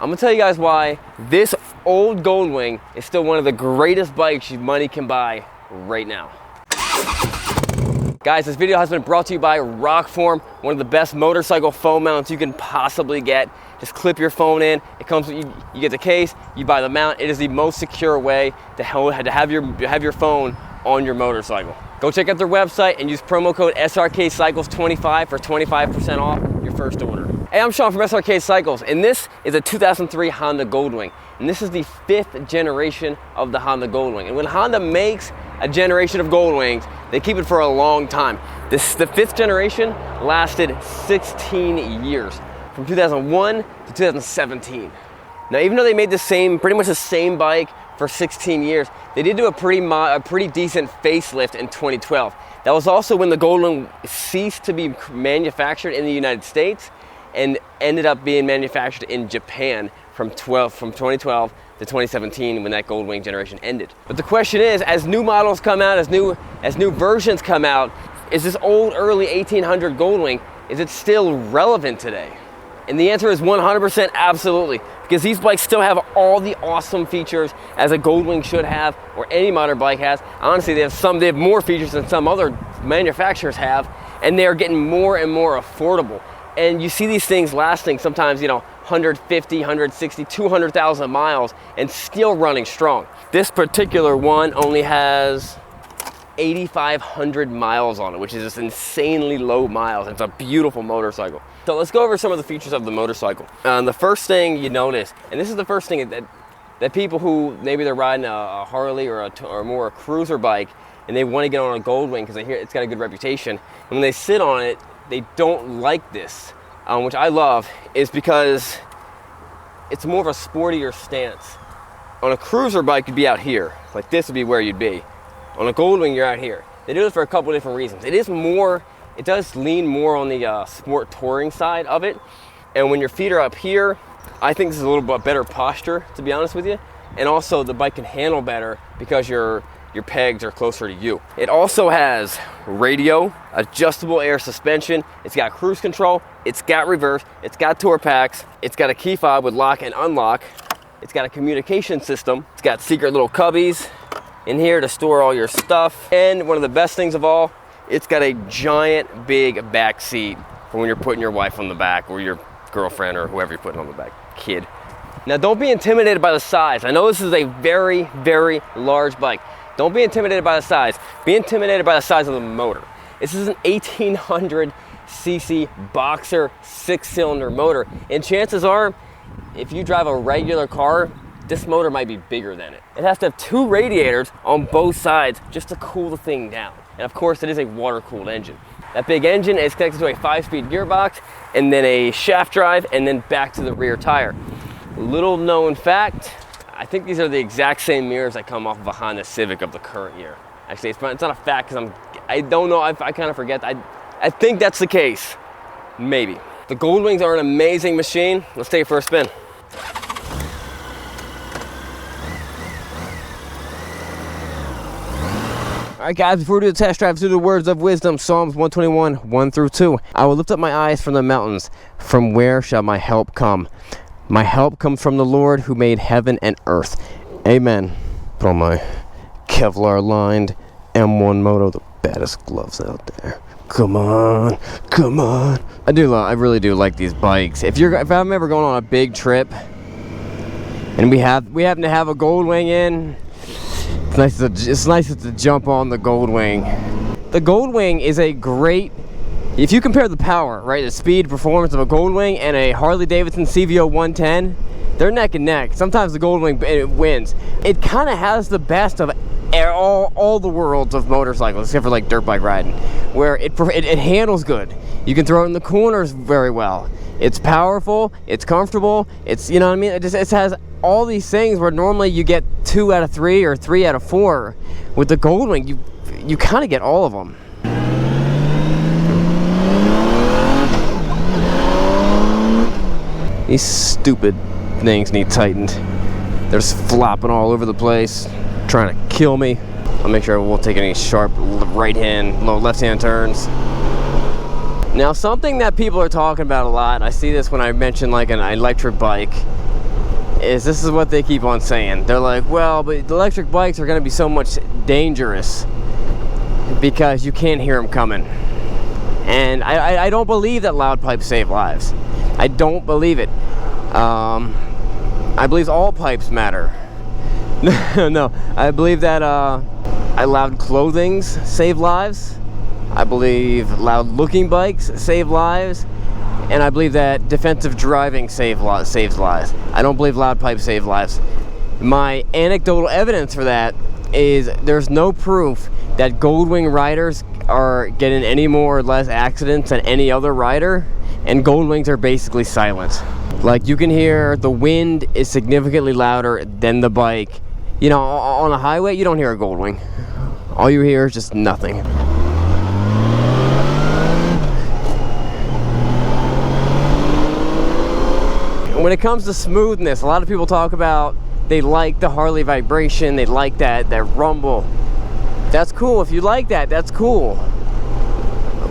I'm gonna tell you guys why this old Goldwing is still one of the greatest bikes money can buy right now. Guys, this video has been brought to you by Rokform, one of the best motorcycle phone mounts you can possibly get. Just clip your phone in, it comes, you get the case, you buy the mount. It is the most secure way to have your phone on your motorcycle. Go check out their website and use promo code Srkcycles25 for 25% off your first order. Hey, I'm Sean from Srkcycles, and this is a 2003 Honda Goldwing. And this is the 5th generation of the Honda Goldwing. And when Honda makes a generation of Goldwings, they keep it for a long time. The 5th generation lasted 16 years, from 2001 to 2017. Now, even though they made pretty much the same bike for 16 years, they did do a pretty decent facelift in 2012. That was also when the Goldwing ceased to be manufactured in the United States and ended up being manufactured in Japan from 2012 to 2017 when that Goldwing generation ended. But the question is, as new models come out, as new versions come out, is this old early 1800 Goldwing, is it still relevant today? And the answer is 100% absolutely, because these bikes still have all the awesome features as a Goldwing should have, or any modern bike has. Honestly, they have more features than some other manufacturers have, and they are getting more and more affordable. And you see these things lasting sometimes, 150, 160, 200,000 miles and still running strong. This particular one only has 8,500 miles on it, which is just insanely low miles. It's a beautiful motorcycle. So let's go over some of the features of the motorcycle. The first thing you notice, and this is the first thing that people who maybe they're riding a Harley or more a cruiser bike, and they want to get on a Goldwing because they hear it's got a good reputation. And when they sit on it, they don't like this, which I love, is because it's more of a sportier stance. On a cruiser bike, you'd be out here. Like this would be where you'd be. On a Goldwing, you're out here. They do this for a couple of different reasons. It does lean more on the sport touring side of it. And when your feet are up here, I think this is a little bit better posture, to be honest with you. And also the bike can handle better because your pegs are closer to you. It also has radio, adjustable air suspension, it's got cruise control, it's got reverse, it's got tour packs, it's got a key fob with lock and unlock, it's got a communication system, it's got secret little cubbies in here to store all your stuff, and one of the best things of all, it's got a giant big back seat for when you're putting your wife on the back, or your girlfriend, or whoever you're putting on the back, kid. Now don't be intimidated by the size. I know this is a very, very large bike. Don't be intimidated by the size. Be intimidated by the size of the motor. This is an 1800cc boxer 6-cylinder motor. And chances are, if you drive a regular car, this motor might be bigger than it. It has to have 2 radiators on both sides just to cool the thing down. And of course, it is a water-cooled engine. That big engine is connected to a 5-speed gearbox, and then a shaft drive, and then back to the rear tire. Little known fact, I think these are the exact same mirrors that come off of a Honda Civic of the current year. Actually, it's not a fact because I don't know, I kind of forget. I think that's the case, maybe. The Goldwings are an amazing machine. Let's take it for a spin. All right, guys, before we do the test drive, let's do the words of wisdom. Psalms 121, 1-2. I will lift up my eyes from the mountains. From where shall my help come? My help comes from the Lord who made heaven and earth. Amen. Put on my Kevlar-lined M1 Moto, the baddest gloves out there. Come on, come on. I really do like these bikes. If I'm ever going on a big trip, and we happen to have a Goldwing in, it's nice to jump on the Goldwing. The Goldwing is a great. If you compare the power, right, the speed, performance of a Goldwing and a Harley-Davidson CVO 110, they're neck and neck. Sometimes the Goldwing wins. It kind of has the best of all the worlds of motorcycles, except for like dirt bike riding, where it handles good. You can throw it in the corners very well. It's powerful, it's comfortable, it's, you know what I mean? It has all these things where normally you get 2 out of 3 or 3 out of 4. With the Goldwing, you kind of get all of them. These stupid things need tightened. They're just flopping all over the place, trying to kill me. I'll make sure I won't take any sharp left-hand turns. Now, something that people are talking about a lot, I see this when I mention like an electric bike, is this is what they keep on saying. They're like, well, but the electric bikes are going to be so much dangerous because you can't hear them coming. And I don't believe that loud pipes save lives. I don't believe it. I believe all pipes matter. No, I believe that loud clothings save lives. I believe loud looking bikes save lives. And I believe that defensive driving saves lives. I don't believe loud pipes save lives. My anecdotal evidence for that is there's no proof that Goldwing riders are getting any more or less accidents than any other rider, and Goldwings are basically silent. Like, you can hear the wind is significantly louder than the bike. You know, on a highway, you don't hear a Goldwing. All you hear is just nothing. When it comes to smoothness, a lot of people talk about they like the Harley vibration, they like that rumble. That's cool. If you like that, that's cool.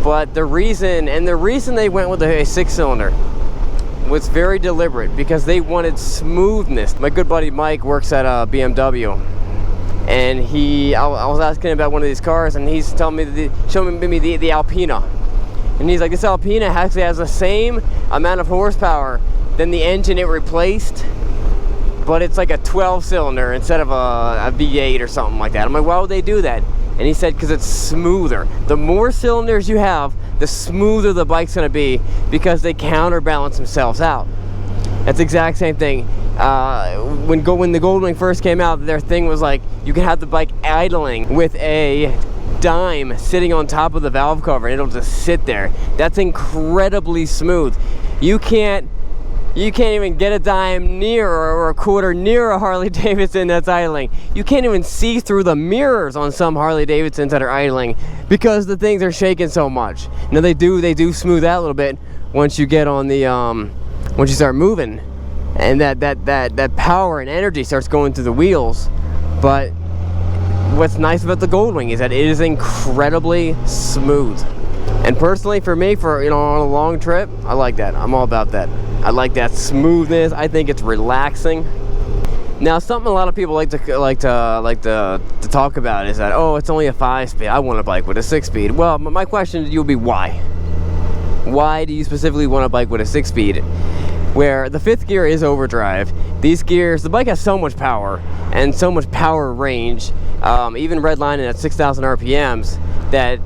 But the reason they went with a 6-cylinder was very deliberate, because they wanted smoothness. My good buddy Mike works at BMW, and I was asking him about one of these cars, and he's telling me showing me the Alpina, and he's like, this Alpina actually has the same amount of horsepower than the engine it replaced, but it's like a 12-cylinder instead of a V8 or something like that. I'm like, why would they do that? And he said, because it's smoother. The more cylinders you have, the smoother the bike's going to be, because they counterbalance themselves out. That's the exact same thing. When the Goldwing first came out, their thing was like, you can have the bike idling with a dime sitting on top of the valve cover, and it'll just sit there. That's incredibly smooth. You can't even get a dime near or a quarter near a Harley Davidson that's idling. You can't even see through the mirrors on some Harley Davidsons that are idling, because the things are shaking so much. Now they do smooth out a little bit once you get on the once you start moving, and that power and energy starts going through the wheels. But what's nice about the Goldwing is that it is incredibly smooth. And personally, for me, on a long trip, I like that. I'm all about that. I like that smoothness. I think it's relaxing. Now, something a lot of people like to talk about is that, oh, it's only a 5-speed. I want a bike with a 6-speed. Well, my question to you would be why? Why do you specifically want a bike with a 6-speed? Where the 5th gear is overdrive. These gears, the bike has so much power and so much power range, even redlining at 6,000 RPMs, that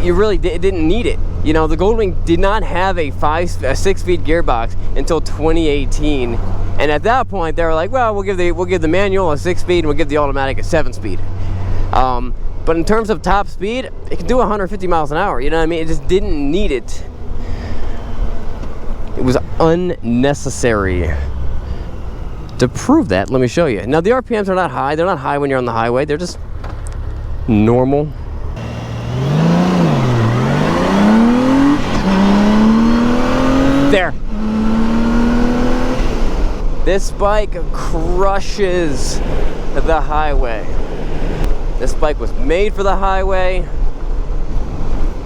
you really didn't need it. You know, the Goldwing did not have a 6-speed gearbox until 2018, and at that point they were like, well, we'll give the manual a 6-speed and we'll give the automatic a 7-speed. But in terms of top speed, it can do 150 miles an hour. You know what I mean? It just didn't need it. It was unnecessary. To prove that, let me show you. Now, the RPMs are not high. They're not high when you're on the highway. They're just normal. There. This bike crushes the highway. This bike was made for the highway.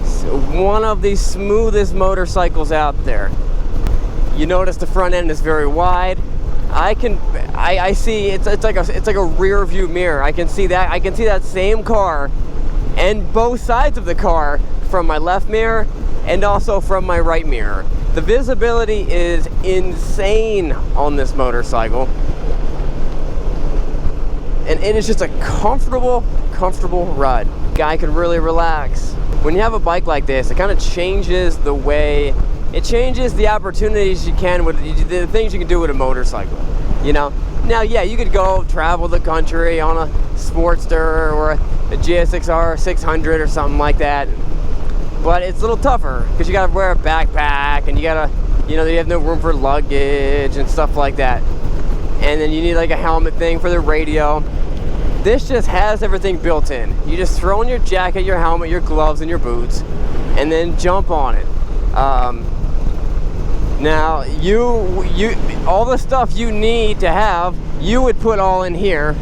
It's one of the smoothest motorcycles out there. You notice the front end is very wide. I see it's like a rear view mirror. I can see that same car and both sides of the car from my left mirror and also from my right mirror. The visibility is insane on this motorcycle, and it is just a comfortable ride. Guy can really relax. When you have a bike like this, it kind of changes the way, it changes the opportunities you can with the things you can do with a motorcycle. You know, now yeah, you could go travel the country on a Sportster or a GSX-R 600 or something like that. But it's a little tougher because you gotta wear a backpack and you gotta, you have no room for luggage and stuff like that. And then you need like a helmet thing for the radio. This just has everything built in. You just throw in your jacket, your helmet, your gloves, and your boots, and then jump on it. Now, all the stuff you need to have, you would put all in here.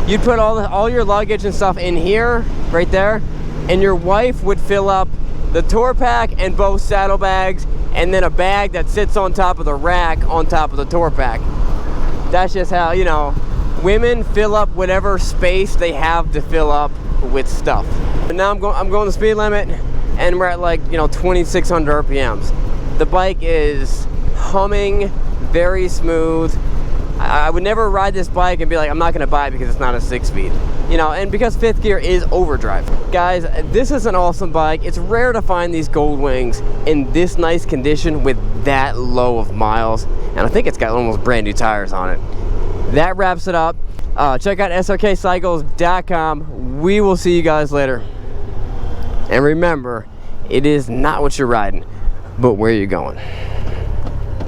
You'd put all your luggage and stuff in here, right there, and your wife would fill up the tour pack and both saddlebags, and then a bag that sits on top of the rack on top of the tour pack. That's just how, you know, women fill up whatever space they have to fill up with stuff. But now I'm going the speed limit, and we're at like, you know, 2,600 RPMs. The bike is humming, very smooth. I would never ride this bike and be like, I'm not gonna buy it because it's not a 6-speed. You know, and because 5th gear is overdrive. Guys, this is an awesome bike. It's rare to find these Goldwings in this nice condition with that low of miles. And I think it's got almost brand new tires on it. That wraps it up. Check out Srkcycles.com. We will see you guys later. And remember, it is not what you're riding, but where you're going.